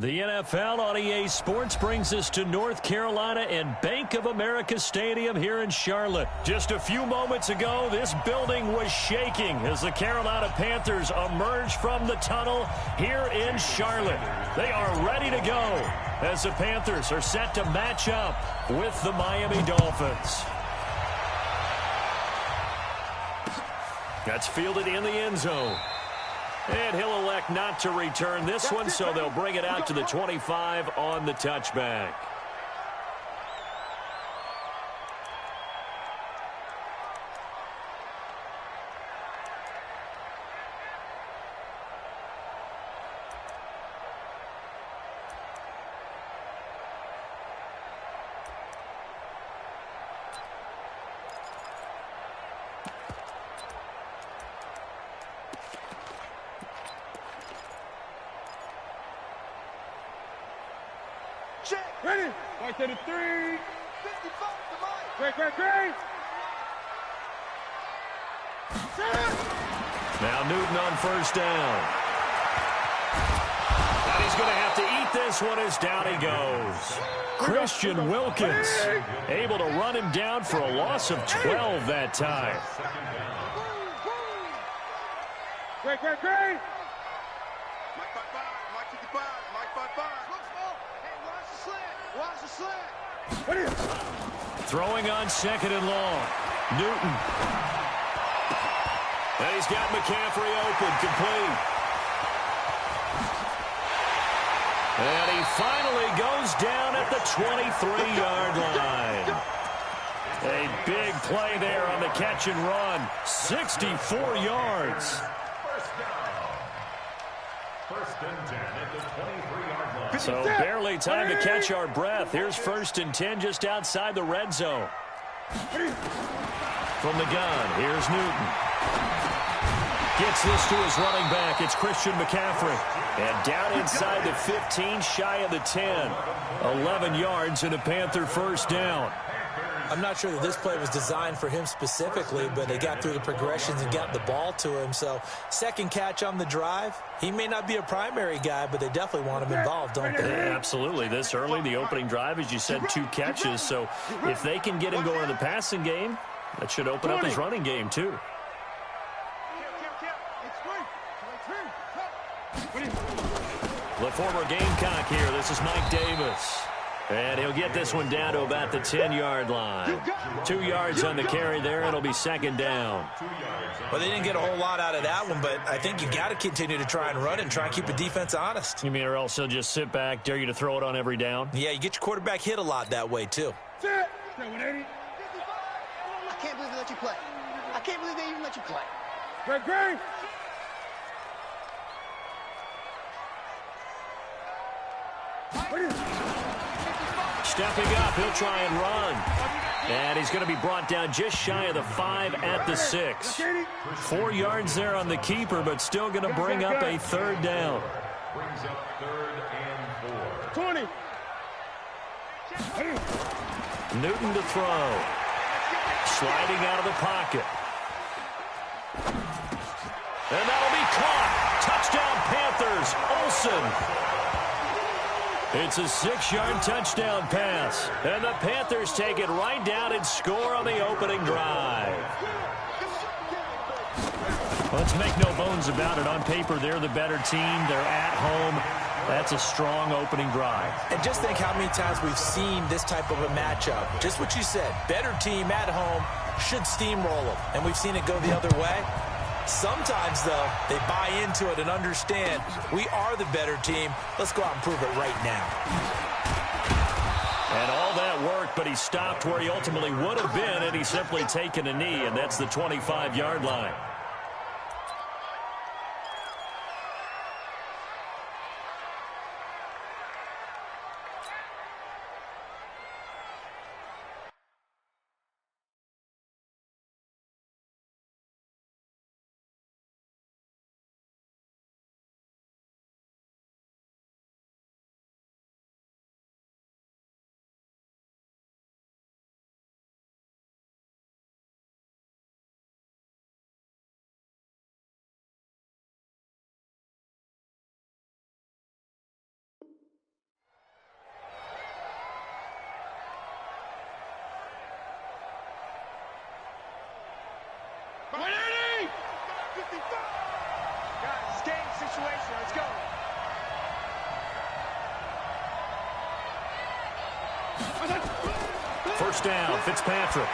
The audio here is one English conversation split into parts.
The NFL on EA Sports brings us to North Carolina and Bank of America Stadium here in Charlotte. Just a few moments ago, this building was shaking as the Carolina Panthers emerged from the tunnel here in Charlotte. They are ready to go as the Panthers are set to match up with the Miami Dolphins. That's fielded in the end zone. And he'll elect not to return this one, so they'll bring it out to the 25 on the touchback. Ready? Right to the 3. 55 to Mike. Great. Now Newton on first down. And he's going to have to eat this one as down he goes. Christian Wilkins able to run him down for a loss of 12 that time. Great. Mike 55, Mike 55, Mike 55. Watch the slant. Throwing on second and long. Newton. And he's got McCaffrey open, complete. And he finally goes down at the 23-yard line. A big play there on the catch and run. 64 yards. First and 10 at the 23-yard line. So barely time to catch our breath. Here's first and 10 just outside the red zone. From the gun, here's Newton. Gets this to his running back. It's Christian McCaffrey. And down inside the 15, shy of the 10. 11 yards and a Panther first down. I'm not sure that this play was designed for him specifically, but they got through the progressions and got the ball to him. So second catch on the drive. He may not be a primary guy, but they definitely want him involved, don't they? Yeah, absolutely. This early, the opening drive, as you said, 2 catches. So if they can get him going in the passing game, that should open up his running game too. The former Gamecock here. This is Mike Davis. And he'll get this one down to about the 10-yard line. 2 yards on the carry there. It'll be second down. Well, they didn't get a whole lot out of that one, but I think you got to continue to try and run and try and keep the defense honest. You mean or else he'll just sit back, dare you to throw it on every down? Yeah, you get your quarterback hit a lot that way, too. I can't believe they let you play. I can't believe they even let you play. Great. Stepping up, he'll try and run. And he's going to be brought down just shy of the 5 at the 6. 4 yards there on the keeper, but still going to bring up a third down. Brings up 3rd and 4. 20. Newton to throw. Sliding out of the pocket. And that'll be caught. Touchdown Panthers. Olsen. It's a 6-yard touchdown pass. And the Panthers take it right down and score on the opening drive. Let's make no bones about it. On paper, they're the better team. They're at home. That's a strong opening drive. And just think how many times we've seen this type of a matchup. Just what you said. Better team at home should steamroll them. And we've seen it go the other way. Sometimes, though, they buy into it and understand we are the better team. Let's go out and prove it right now. And all that work, but he stopped where he ultimately would have been, and he's simply taken a knee, and that's the 25-yard line. 180! Guys, game situation. Let's go. First down, Fitzpatrick.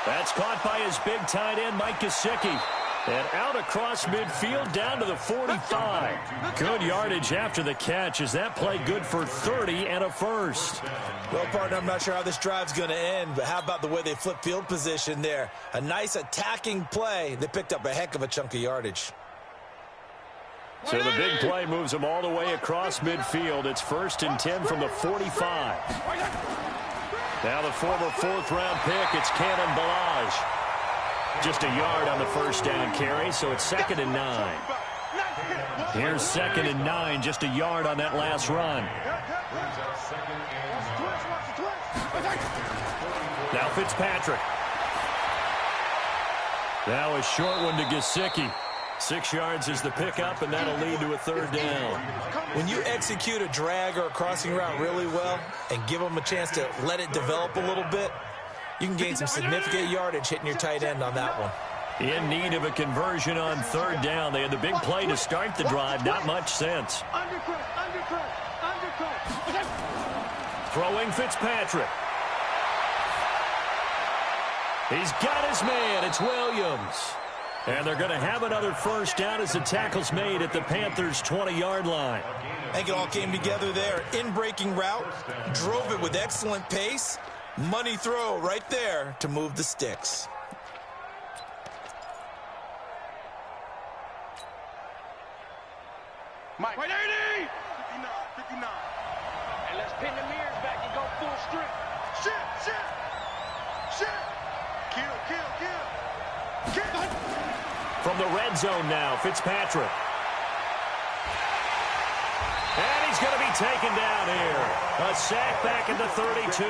That's caught by his big tight end, Mike Gesicki. And out across midfield down to the 45. Good yardage after the catch. Is that play good for 30 and a first? Well, partner, I'm not sure how this drive's going to end, but how about the way they flip field position there? A nice attacking play. They picked up a heck of a chunk of yardage. So the big play moves them all the way across midfield. It's 1st and 10 from the 45. Now the former 4th-round pick, it's Cannon Balaj. Just a yard on the first down carry, so it's 2nd and 9. Here's 2nd and 9, just a yard on that last run. Now Fitzpatrick. Now a short one to Gesicki. 6 yards is the pickup, and that'll lead to a 3rd down. When you execute a drag or a crossing route really well and give them a chance to let it develop a little bit, you can gain some significant yardage hitting your tight end on that one. In need of a conversion on 3rd down. They had the big play to start the drive. Not much sense. Throwing Fitzpatrick. He's got his man. It's Williams. And they're going to have another first down as the tackle's made at the Panthers' 20-yard line. I think it all came together there. In-breaking route, drove it with excellent pace. Money throw right there to move the sticks. Mike. 180! 59. And let's pin the mirrors back and go full strip. Shit! Kill! From the red zone now, Fitzpatrick. And he's going to be taken down here. A sack back at the 32.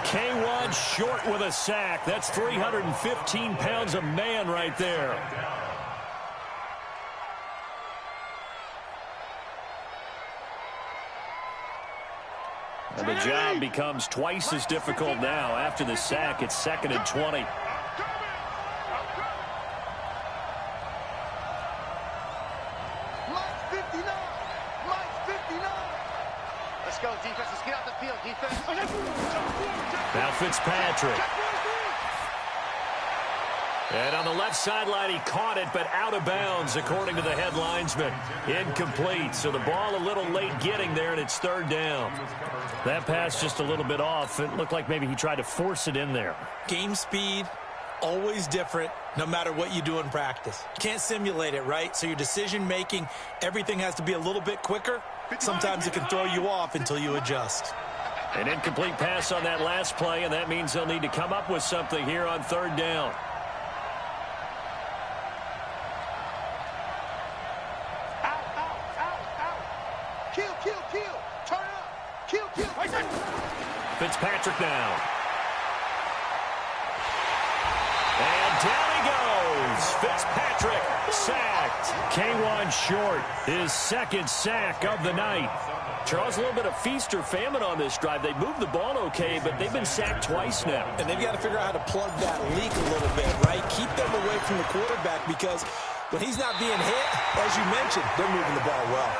K1 short with a sack. That's 315 pounds of man right there. And the job becomes twice as difficult now. After the sack, it's 2nd and 20. Go, defense. Let's get out the field, defense. Now Fitzpatrick. And on the left sideline, he caught it, but out of bounds, according to the head linesman. Incomplete, so the ball a little late getting there, and it's 3rd down. That pass just a little bit off. It looked like maybe he tried to force it in there. Game speed, always different, no matter what you do in practice. You can't simulate it, right? So your decision-making, everything has to be a little bit quicker. Sometimes it can throw you off until you adjust. An incomplete pass on that last play, and that means they'll need to come up with something here on 3rd down. Out. Kill. Turn up. Kill. Fitzpatrick now. And down he goes. Fitzpatrick sacked. K1 short, his 2nd sack of the night. Charles, a little bit of feast or famine on this drive. They moved the ball okay, but they've been sacked twice now. And they've got to figure out how to plug that leak a little bit, right? Keep them away from the quarterback, because when he's not being hit, as you mentioned, they're moving the ball well.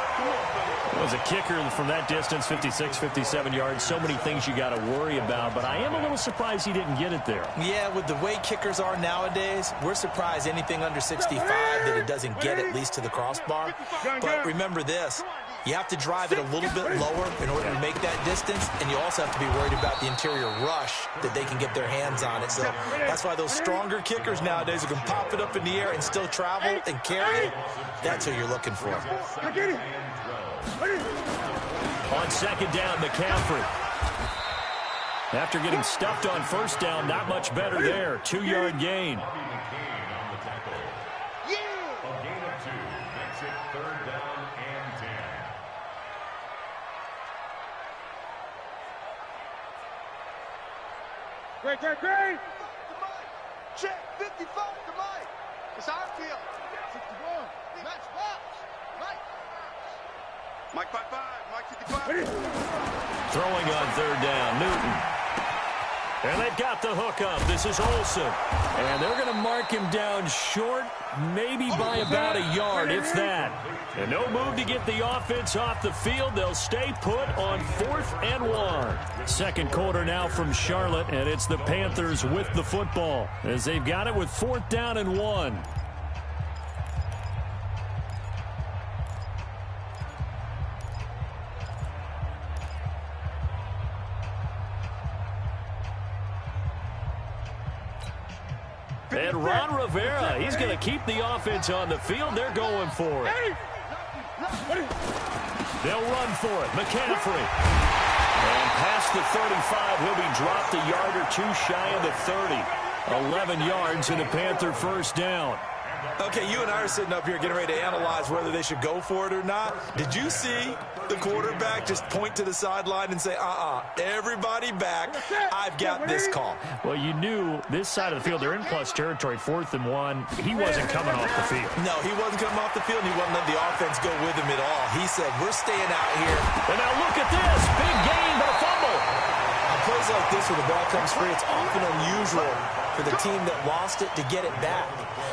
Well, as a kicker from that distance, 56, 57 yards, so many things you got to worry about, but I am a little surprised he didn't get it there. Yeah, with the way kickers are nowadays, we're surprised anything under 65 that it doesn't get at least to the crossbar. But remember this, you have to drive it a little bit lower in order to make that distance, and you also have to be worried about the interior rush that they can get their hands on it. So that's why those stronger kickers nowadays who can pop it up in the air and still travel and carry it, that's who you're looking for. On 2nd down, McCaffrey. After getting stuffed on 1st down, not much better there. 2-yard gain. A gain of 2 makes it 3rd down and 10. Great. Check 55 to Mike. It's our field. 61. Match box. Mike 55. Mike 55. Throwing on 3rd down, Newton. And they've got the hook up. This is Olsen. And they're going to mark him down short, maybe by about a yard, if that. And no move to get the offense off the field. They'll stay put on 4th and 1. Second quarter now from Charlotte, and it's the Panthers with the football as they've got it with 4th down and 1. And Ron Rivera, he's going to keep the offense on the field. They're going for it. They'll run for it. McCaffrey. And past the 35, he'll be dropped a yard or two shy of the 30. 11 yards and a Panther first down. Okay, you and I are sitting up here getting ready to analyze whether they should go for it or not. Did you see the quarterback just point to the sideline and say, everybody back, I've got this call? Well, you knew this side of the field, they're in plus territory, 4th and 1. He wasn't coming off the field. No, he wasn't coming off the field, and he wasn't letting the offense go with him at all. He said, we're staying out here. And now look at this. Big gain, but a fumble. On plays like this where the ball comes free, it's often unusual for the team that lost it to get it back.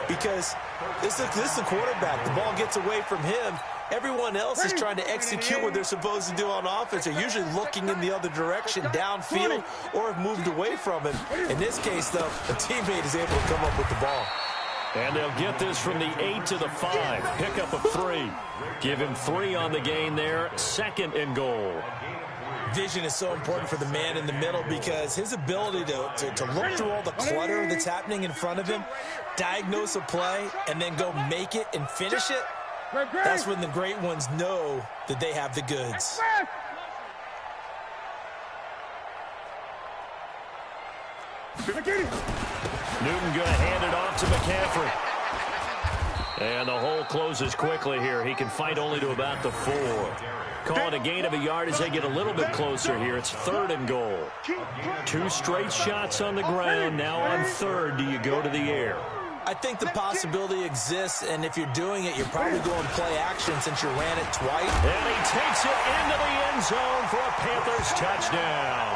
Because this is a quarterback. The ball gets away from him. Everyone else is trying to execute what they're supposed to do on offense. They're usually looking in the other direction, downfield, or have moved away from him. In this case, though, a teammate is able to come up with the ball. And they'll get this from the 8 to the 5. Pickup of 3. Give him 3 on the gain there. 2nd and goal. Vision is so important for the man in the middle because his ability to look through all the clutter that's happening in front of him, diagnose a play, and then go make it and finish it, that's when the great ones know that they have the goods. Newton going to hand it off to McCaffrey. And the hole closes quickly here. He can fight only to about the 4. Call it a gain of a yard as they get a little bit closer here. It's 3rd and goal. 2 straight shots on the ground. Now on 3rd, do you go to the air? I think the possibility exists, and if you're doing it, you're probably going play action since you ran it twice. And he takes it into the end zone for a Panthers touchdown.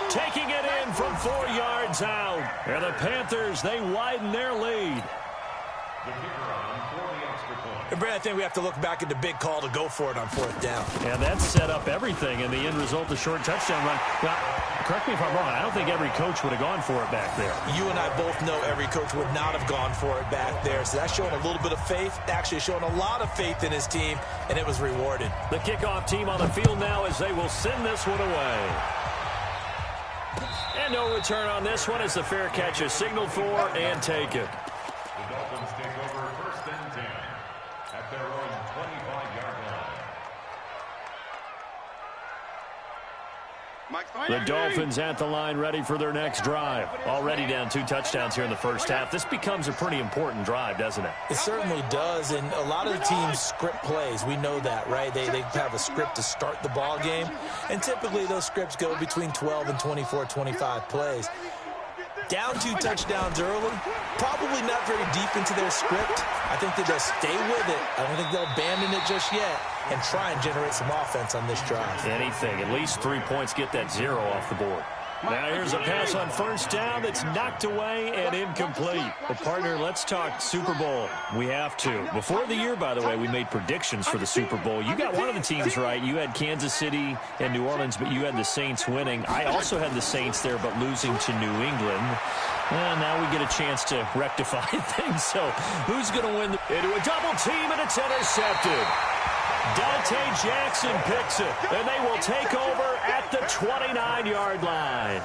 Taking it in from 4 yards out. And the Panthers, they widen their lead. And Brad, I think we have to look back at the big call to go for it on 4th down. And that set up everything in the end result, the short touchdown run. Well, correct me if I'm wrong, I don't think every coach would have gone for it back there. You and I both know every coach would not have gone for it back there. So that's showing a little bit of faith, actually showing a lot of faith in his team, and it was rewarded. The kickoff team on the field now as they will send this one away. And no return on this one as the fair catch is signaled for and taken. The Dolphins take over 1st and 10 at their own 25-yard line. The Dolphins at the line ready for their next drive. Already down 2 touchdowns here in the first half. This becomes a pretty important drive, doesn't it? It certainly does, and a lot of the teams script plays. We know that, right? They have a script to start the ball game, and typically those scripts go between 12 and 24, 25 plays. Down 2 touchdowns early, probably not very deep into their script. I think that they'll stay with it. I don't think they'll abandon it just yet and try and generate some offense on this drive. Anything, at least 3 points, get that 0 off the board. Now here's a pass on 1st down that's knocked away and incomplete. Well, partner, let's talk Super Bowl. We have to. Before the year, by the way, we made predictions for the Super Bowl. You got one of the teams right. You had Kansas City and New Orleans, but you had the Saints winning. I also had the Saints there, but losing to New England. And now we get a chance to rectify things. So who's going to win? Into a double team, and it's intercepted. Dante Jackson picks it, and they will take over at the 29-yard line.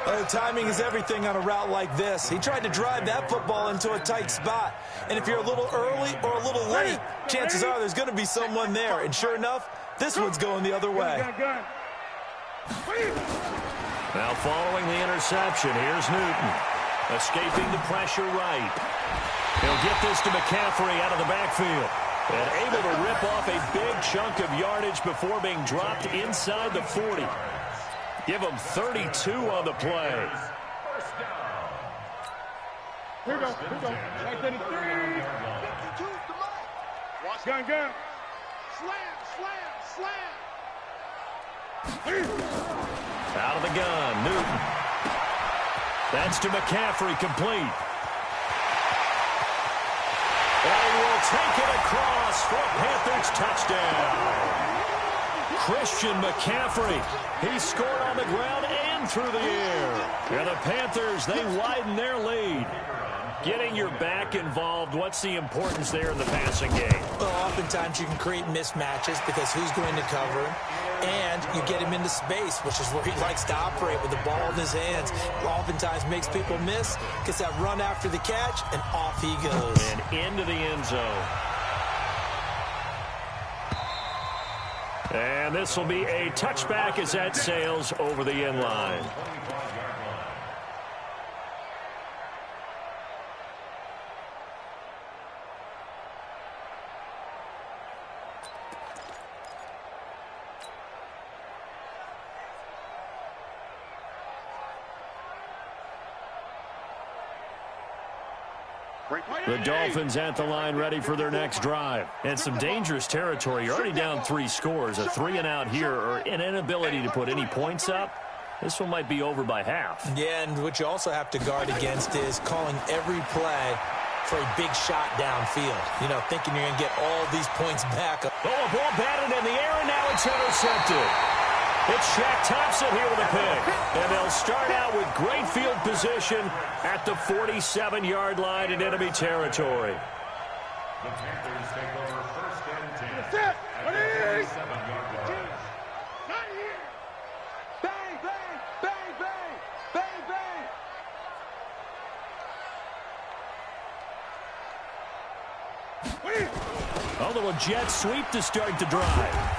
Oh, timing is everything on a route like this. He tried to drive that football into a tight spot. And if you're a little early or a little late, chances are there's going to be someone there. And sure enough, this one's going the other way. Now following the interception, here's Newton. Escaping the pressure right. He'll get this to McCaffrey out of the backfield. And able to rip off a big chunk of yardage before being dropped inside the 40. Give him 32 on the play. Here we go. Back to the 3. Gun. Slam. Out of the gun, Newton. That's to McCaffrey, complete. And he will take it across for a Panthers touchdown. Christian McCaffrey, he scored on the ground and through the air. And the Panthers, they widen their lead. Getting your back involved, what's the importance there in the passing game? Well, oftentimes you can create mismatches because who's going to cover him? And you get him into space, which is where he likes to operate with the ball in his hands. Oftentimes makes people miss, gets that run after the catch, and off he goes. And into the end zone. And this will be a touchback as that sails over the end line. The Dolphins at the line ready for their next drive. And some dangerous territory. You're already down 3 scores. A 3-and-out here or an inability to put any points up. This one might be over by half. Yeah, and what you also have to guard against is calling every play for a big shot downfield. You know, thinking you're going to get all these points back. Oh, a ball batted in the air, and now it's intercepted. It's Shaq Thompson here with a pick. And they'll start out with great field position at the 47-yard line in enemy territory. The Panthers take over first and 10 That's it. at the 47-yard line. Not here. Bang, bang, bang, bang, bang, bang. A little jet sweep to start the drive.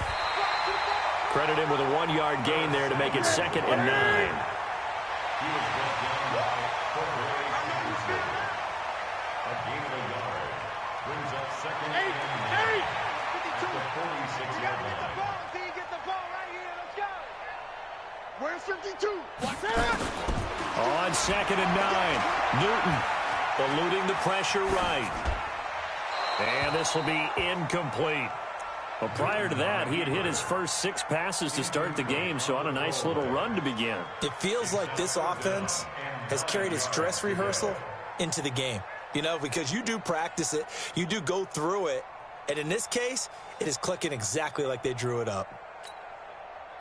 Credit him with a 1-yard gain there to make it 2nd and 9. He was brought down by Corey Peterson. A gain of a yard brings up 2nd and 9 at the 46-yard line. Until you get the ball right here. Let's go. Where's 52? What's that? On 2nd and 9, Newton eluding the pressure right. And this will be incomplete. Well, prior to that, he had hit his first 6 passes to start the game, so on a nice little run to begin. It feels like this offense has carried its dress rehearsal into the game. You know, because you do practice it, you do go through it, and in this case, it is clicking exactly like they drew it up.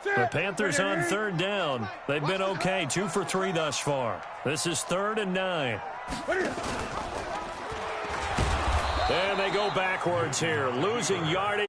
The Panthers on 3rd down. They've been okay, 2 for 3 thus far. This is 3rd and 9. And they go backwards here, losing yardage.